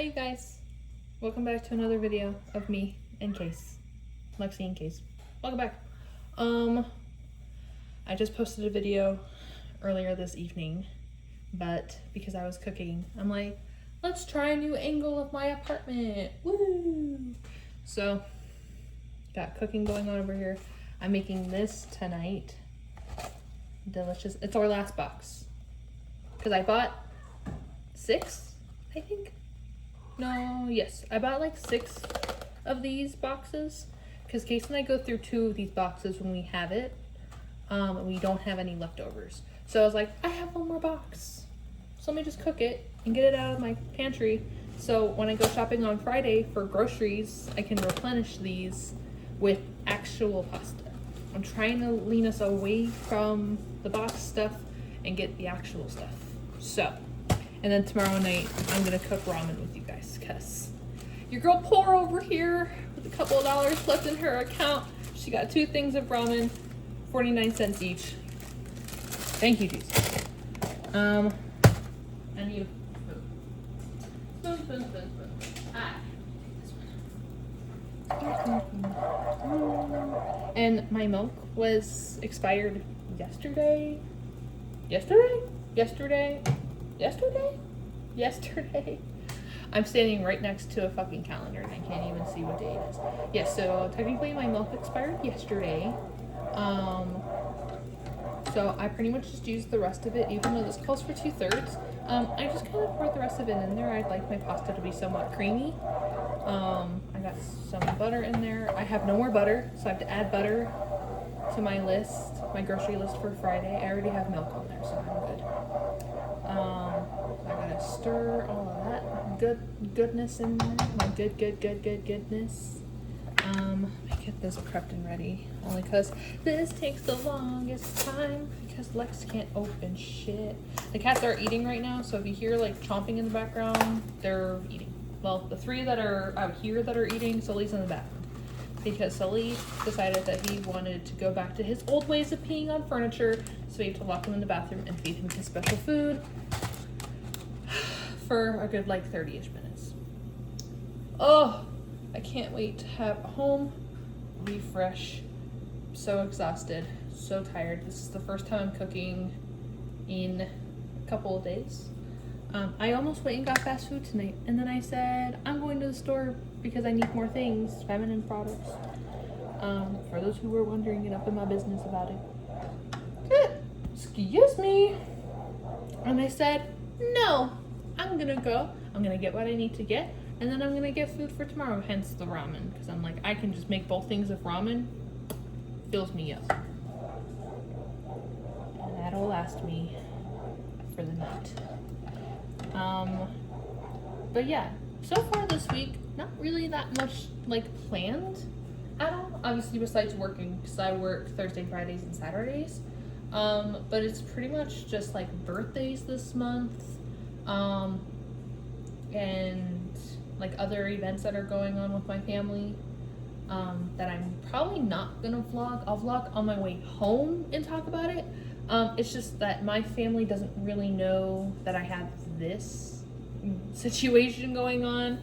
Hi you guys, welcome back to another video of me and Case, Lexi and Case. Welcome back. I just posted a video earlier this evening, but because I was cooking, I'm like, let's try a new angle of my apartment. Woo! So, got cooking going on over here. I'm making this tonight. Delicious. It's our last box. Because I bought 6, I think. No, yes. I bought like 6 of these boxes. Because Case and I go through 2 of these boxes when we have it. And we don't have any leftovers. So I was like, I have one more box. So let me just cook it and get it out of my pantry. So when I go shopping on Friday for groceries, I can replenish these with actual pasta. I'm trying to lean us away from the box stuff and get the actual stuff. So, and then tomorrow night, I'm gonna cook ramen with you guys, cause your girl poor over here with a couple of dollars left in her account. She got 2 things of ramen, 49 cents each. Thank you, Jesus. I need a spoon. Spoon. Ah. And my milk was expired yesterday. I'm standing right next to a fucking calendar and I can't even see what day it is. Yes, so technically my milk expired yesterday. So I pretty much just used the rest of it, even though this calls for 2/3. I just kind of poured the rest of it in there. I'd like my pasta to be somewhat creamy. I got some butter in there. I have no more butter, so I have to add butter to my list, my grocery list for Friday. I already have milk on there, so I'm good. I gotta stir all of that goodness in there. My goodness. Let me get this prepped and ready. Only because this takes the longest time because Lex can't open shit. The cats are eating right now, so if you hear like chomping in the background, they're eating. Well, the 3 that are out here that are eating, Sully's in the bathroom. Because Sully decided that he wanted to go back to his old ways of peeing on furniture, so we had to lock him in the bathroom and feed him his special food for a good like 30-ish minutes. Oh, I can't wait to have a home refresh. So exhausted, so tired. This is the first time I'm cooking in a couple of days. I almost went and got fast food tonight, and then I said, I'm going to the store because I need more things, feminine products. For those who were wondering and up in my business about it. Excuse me. And I said, no, I'm gonna go. I'm gonna get what I need to get, and then I'm gonna get food for tomorrow, hence the ramen. Because I'm like, I can just make both things of ramen. Fills me up. And that'll last me for the night. But yeah, so far this week, not really that much like planned at all. Obviously besides working, because I work Thursday, Fridays, and Saturdays. But it's pretty much just like birthdays this month, and like other events that are going on with my family, that I'm probably not gonna vlog. I'll vlog on my way home and talk about it. It's just that my family doesn't really know that I have this situation going on.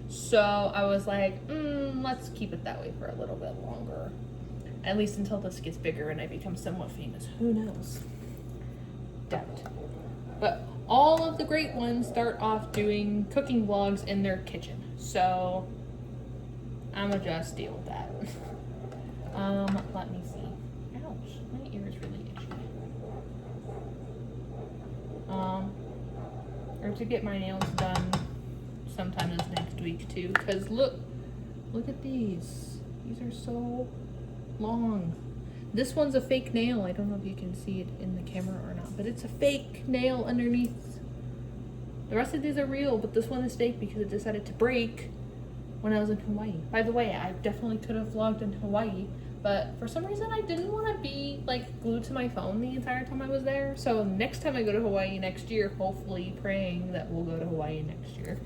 So I was like, let's keep it that way for a little bit longer. At least until this gets bigger and I become somewhat famous. Who knows? Doubt. But all of the great ones start off doing cooking vlogs in their kitchen. So I'ma just deal with that. Let me see. Ouch, my ear is really itchy. Or to get my nails done sometime this next week too. Cause look at these. These are so long. This one's a fake nail. I don't know if you can see it in the camera or not, but it's a fake nail underneath. The rest of these are real, but this one is fake because it decided to break when I was in Hawaii. By the way, I definitely could have vlogged in Hawaii, but for some reason I didn't want to be like glued to my phone the entire time I was there. So next time I go to Hawaii next year, hopefully praying that we'll go to Hawaii next year.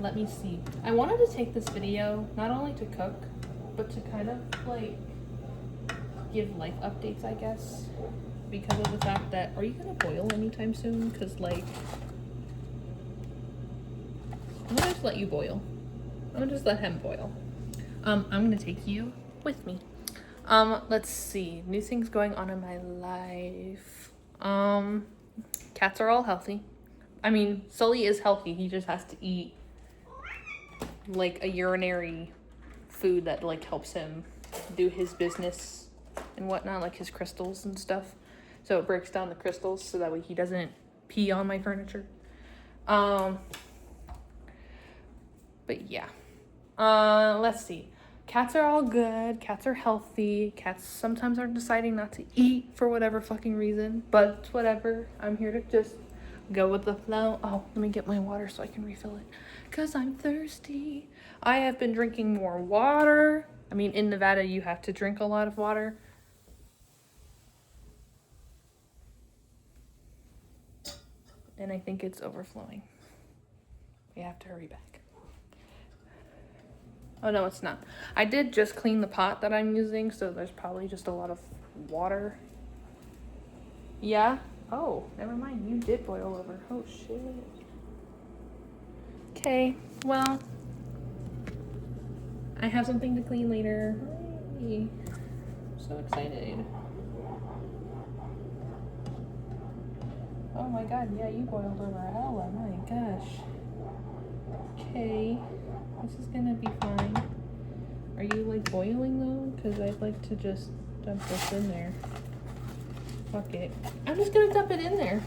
Let me see. I wanted to take this video not only to cook, but to kind of like give life updates, I guess, because of the fact that, are you gonna boil anytime soon? Because like I'm gonna just let you boil. I'm gonna just let him boil. I'm gonna take you with me. Let's see. New things going on in my life. Cats are all healthy. I mean, Sully is healthy. He just has to eat like a urinary food that like helps him do his business and whatnot, like his crystals and stuff. So it breaks down the crystals so that way he doesn't pee on my furniture. But yeah. Let's see. Cats are all good. Cats are healthy. Cats sometimes are deciding not to eat for whatever fucking reason, but it's whatever. I'm here to just go with the flow. Oh, let me get my water so I can refill it, because I'm thirsty. I have been drinking more water. I mean, in Nevada, you have to drink a lot of water. And I think it's overflowing. We have to hurry back. Oh, no, it's not. I did just clean the pot that I'm using, so there's probably just a lot of water. Yeah? Oh, never mind. You did boil over. Oh, shit. Okay, well, I have something to clean later. Hooray. I'm so excited. Oh my god, yeah, you boiled over hella. My gosh. Okay. This is gonna be fine. Are you like boiling though? Because I'd like to just dump this in there. Fuck it. I'm just gonna dump it in there.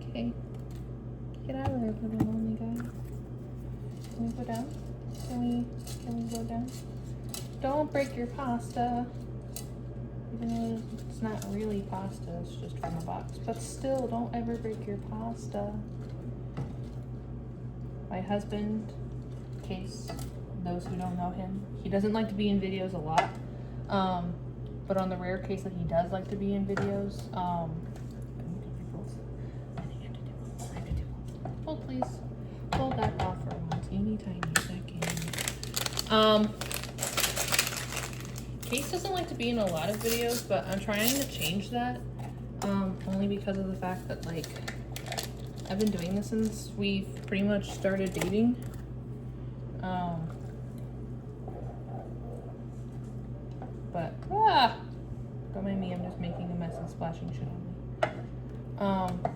Okay. Get out of there, little lonely guy. Can we go down? Can we go down? Don't break your pasta. Even though it's not really pasta, it's just from a box. But still, don't ever break your pasta. My husband, in case those who don't know him, he doesn't like to be in videos a lot. But on the rare case that he does like to be in videos, hold please. Hold that off for one teeny tiny second. Case doesn't like to be in a lot of videos, but I'm trying to change that. Only because of the fact that like I've been doing this since we've pretty much started dating. But don't mind me, I'm just making a mess and splashing shit on me.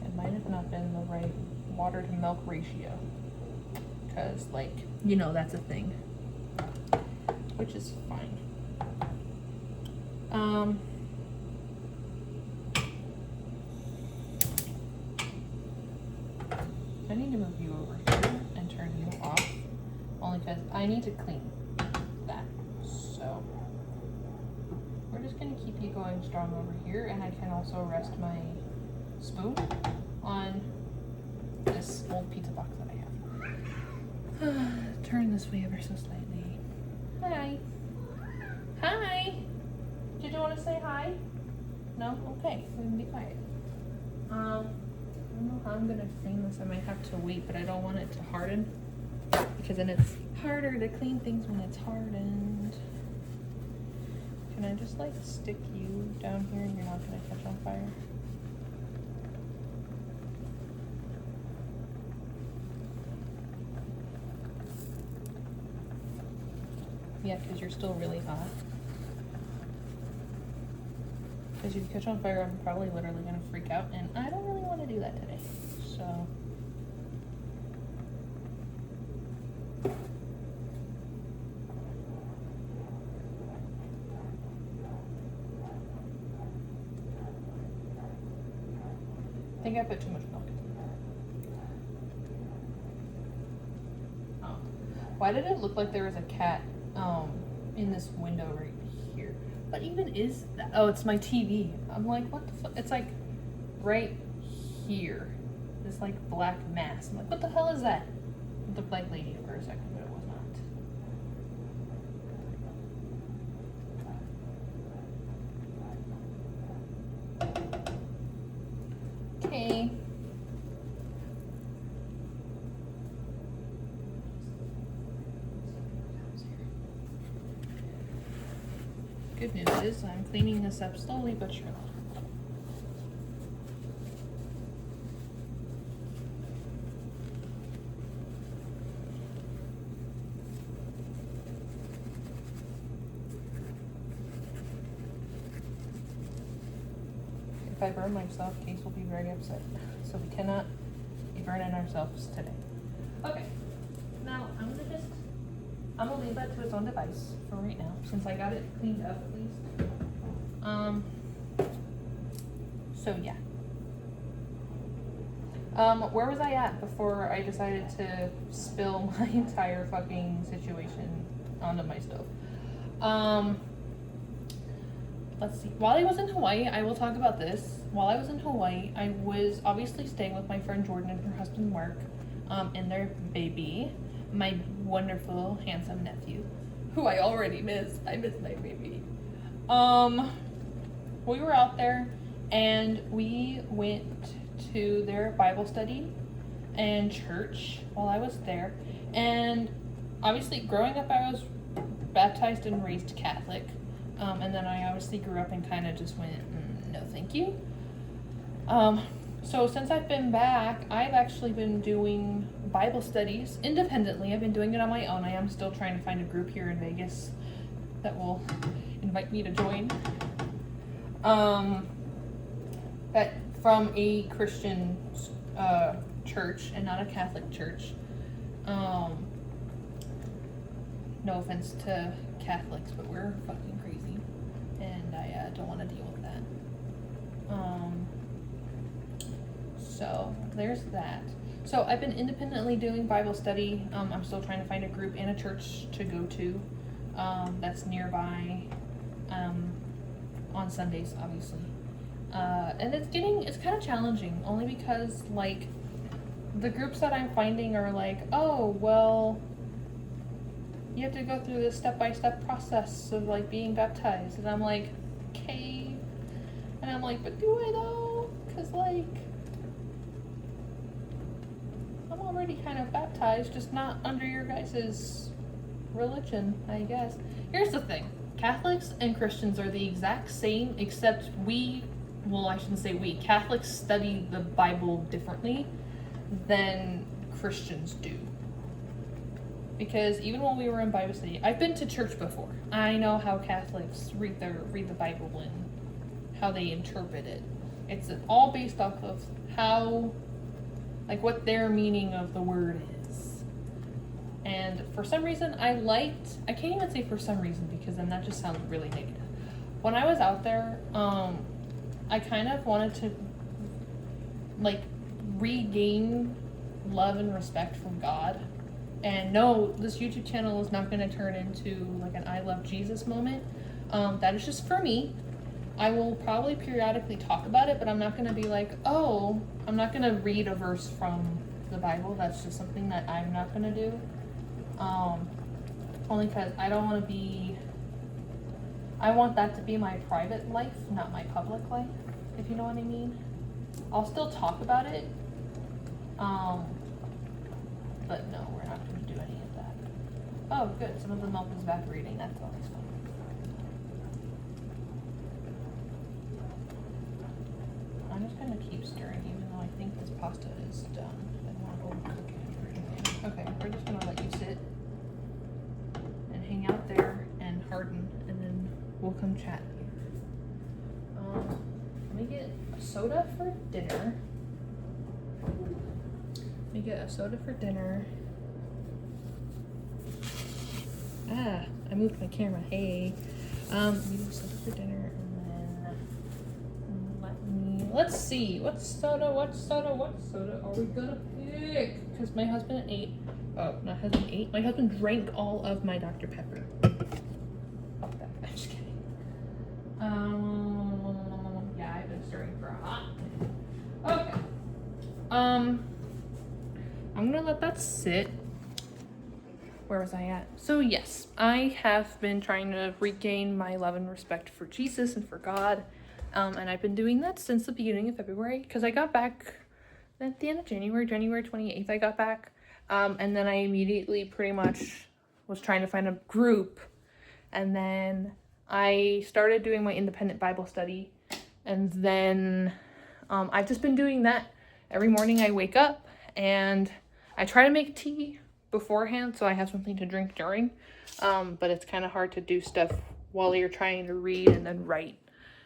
It might have not been the right water to milk ratio, because like, you know, that's a thing, which is fine. I need to move you over here and turn you off, only because I need to clean that. So we're just gonna keep you going strong over here, and I can also rest my spoon on this old pizza box that I have. Turn this way ever so slightly. Hi. Hi. Did you want to say hi? No? Okay. We can be quiet. I don't know how I'm gonna clean this. I might have to wait, but I don't want it to harden, because then it's harder to clean things when it's hardened. Can I just like stick you down here and you're not gonna catch on fire? Yeah, because you're still really hot. Because if you catch on fire, I'm probably literally going to freak out, and I don't really want to do that today. So I think I put too much milk. Oh. Why did it look like there was a cat in this window right here? What even is that? Oh, it's my TV. I'm like, what the fuck? It's like right here. This like black mass. I'm like, what the hell is that? It looked like Lady for a second, but it was not. Okay. good news is I'm cleaning this up slowly but surely. If I burn myself, Case will be very upset. So we cannot be burning ourselves today. Okay. Now I'm gonna leave that to its own device for right now, since I got it cleaned up at least. So yeah. Where was I at before I decided to spill my entire fucking situation onto my stove? Let's see. While I was in Hawaii, I will talk about this. While I was in Hawaii, I was obviously staying with my friend Jordan and her husband Mark, and their baby, my wonderful, handsome nephew, who I already miss. I miss my baby. We were out there, and we went to their Bible study and church while I was there. And obviously, growing up, I was baptized and raised Catholic. And then I obviously grew up and kind of just went, no thank you. So since I've been back, I've actually been doing Bible studies independently. I've been doing it on my own. I am still trying to find a group here in Vegas that will invite me to join. That from a Christian church and not a Catholic church. No offense to Catholics, but we're fucking crazy, and I don't want to deal with that. So there's that. So I've been independently doing Bible study. I'm still trying to find a group and a church to go to that's nearby on Sundays, obviously. And it's kind of challenging, only because like the groups that I'm finding are like, oh well, you have to go through this step-by-step process of like being baptized, and I'm like, okay, and I'm like, but do I though? Because like I'm already kind of baptized, just not under your guys' religion, I guess. Here's the thing, Catholics and Christians are the exact same, except I shouldn't say we, Catholics study the Bible differently than Christians do. Because even when we were in Bible study, I've been to church before. I know how Catholics read the Bible and how they interpret it. It's all based off of how, like, what their meaning of the word is. And for some reason, I can't even say for some reason, because then that just sounds really negative. When I was out there, I kind of wanted to, like, regain love and respect from God. And no, this YouTube channel is not going to turn into like an I love Jesus moment. That is just for me. I will probably periodically talk about it, but I'm not going to be like, oh, I'm not going to read a verse from the Bible. That's just something that I'm not going to do. Only because I don't want to I want that to be my private life, not my public life, if you know what I mean. I'll still talk about it. But no, we're not going to do any of that. Oh, good. Some of the milk is evaporating. That's always fun. I'm just going to keep stirring, even though I think this pasta is done. I don't want to overcook it or anything. Okay, we're just going to let you sit and hang out there and harden, and then we'll come chat here. Let me get a soda for dinner. Let me get a soda for dinner. I moved my camera. Hey. Let me get a soda for dinner, and then let's see. What soda are we gonna pick? Because my husband ate. Oh, my husband ate. My husband drank all of my Dr. Pepper. Fuck that. I'm just kidding. Yeah, I've been stirring for a hot minute. Okay. I'm gonna let that sit. Where was I at? So yes, I have been trying to regain my love and respect for Jesus and for God. And I've been doing that since the beginning of February, because I got back at the end of January 28th I got back. And then I immediately pretty much was trying to find a group. And then I started doing my independent Bible study, and then I've just been doing that every morning. I wake up and I try to make tea beforehand so I have something to drink during, but it's kind of hard to do stuff while you're trying to read and then write,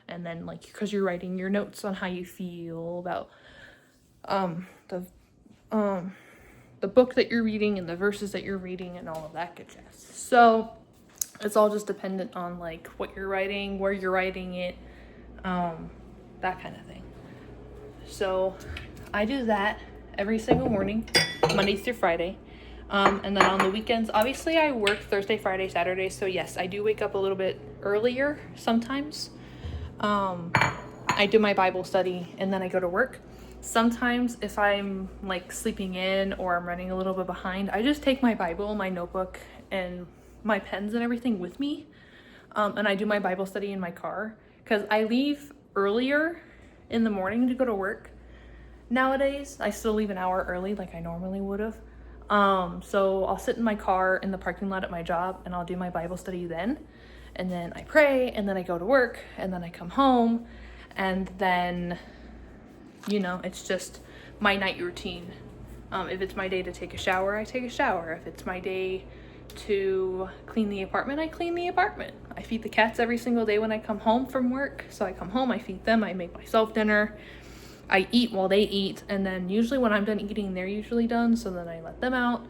and then like because you're writing your notes on how you feel about the book that you're reading and the verses that you're reading and all of that good jazz. So it's all just dependent on like what you're writing, where you're writing it, that kind of thing. So I do that every single morning, Monday through Friday. And then on the weekends, obviously I work Thursday, Friday, Saturday. So yes, I do wake up a little bit earlier sometimes. I do my Bible study and then I go to work. Sometimes if I'm like sleeping in or I'm running a little bit behind, I just take my Bible, my notebook, and my pens and everything with me. And I do my Bible study in my car because I leave earlier in the morning to go to work. Nowadays, I still leave an hour early like I normally would have. So I'll sit in my car in the parking lot at my job and I'll do my Bible study then. And then I pray and then I go to work and then I come home and then, you know, it's just my night routine. If it's my day to take a shower, I take a shower. If it's my day to clean the apartment, I clean the apartment. I feed the cats every single day when I come home from work. So I come home, I feed them, I make myself dinner. I eat while they eat, and then usually when I'm done eating, they're usually done, so then I let them out.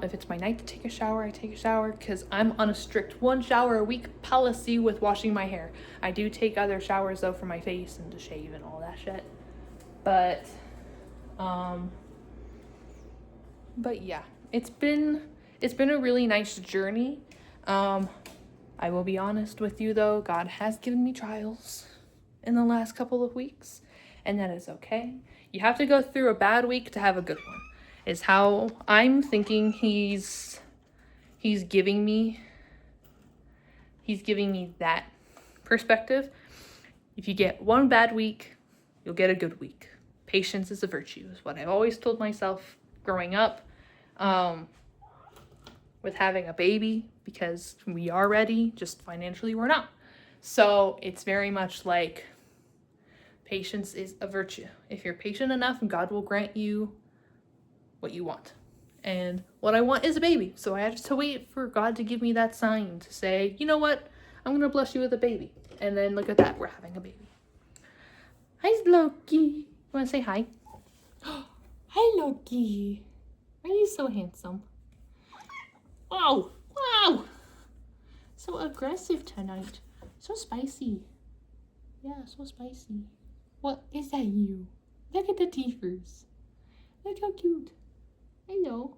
If it's my night to take a shower, I take a shower, because I'm on a strict 1 shower a week policy with washing my hair. I do take other showers, though, for my face and to shave and all that shit. But yeah, it's been a really nice journey. I will be honest with you, though, God has given me trials in the last couple of weeks. And that is okay. You have to go through a bad week to have a good one, is how I'm thinking he's giving me that perspective. If you get one bad week, you'll get a good week. Patience is a virtue, is what I've always told myself growing up, with having a baby, because we are ready, just financially we're not. So it's very much like, patience is a virtue. If you're patient enough, God will grant you what you want. And what I want is a baby. So I have to wait for God to give me that sign to say, you know what? I'm going to bless you with a baby. And then look at that. We're having a baby. Hi, Loki. You want to say hi? Hi, Loki. Are you so handsome? Wow. Wow. So aggressive tonight. So spicy. Yeah, so spicy. What is that you? Look at the teethers. Look how cute. Hello.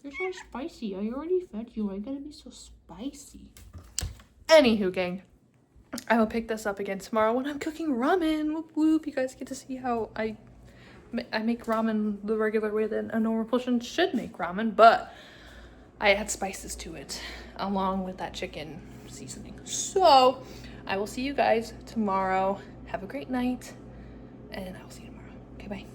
You're so spicy. I already fed you. I gotta be so spicy. Anywho, gang. I will pick this up again tomorrow when I'm cooking ramen. Whoop whoop. You guys get to see how I make ramen the regular way that a normal person should make ramen. But I add spices to it along with that chicken seasoning. So I will see you guys tomorrow. Have a great night, and I will see you tomorrow. Okay, bye.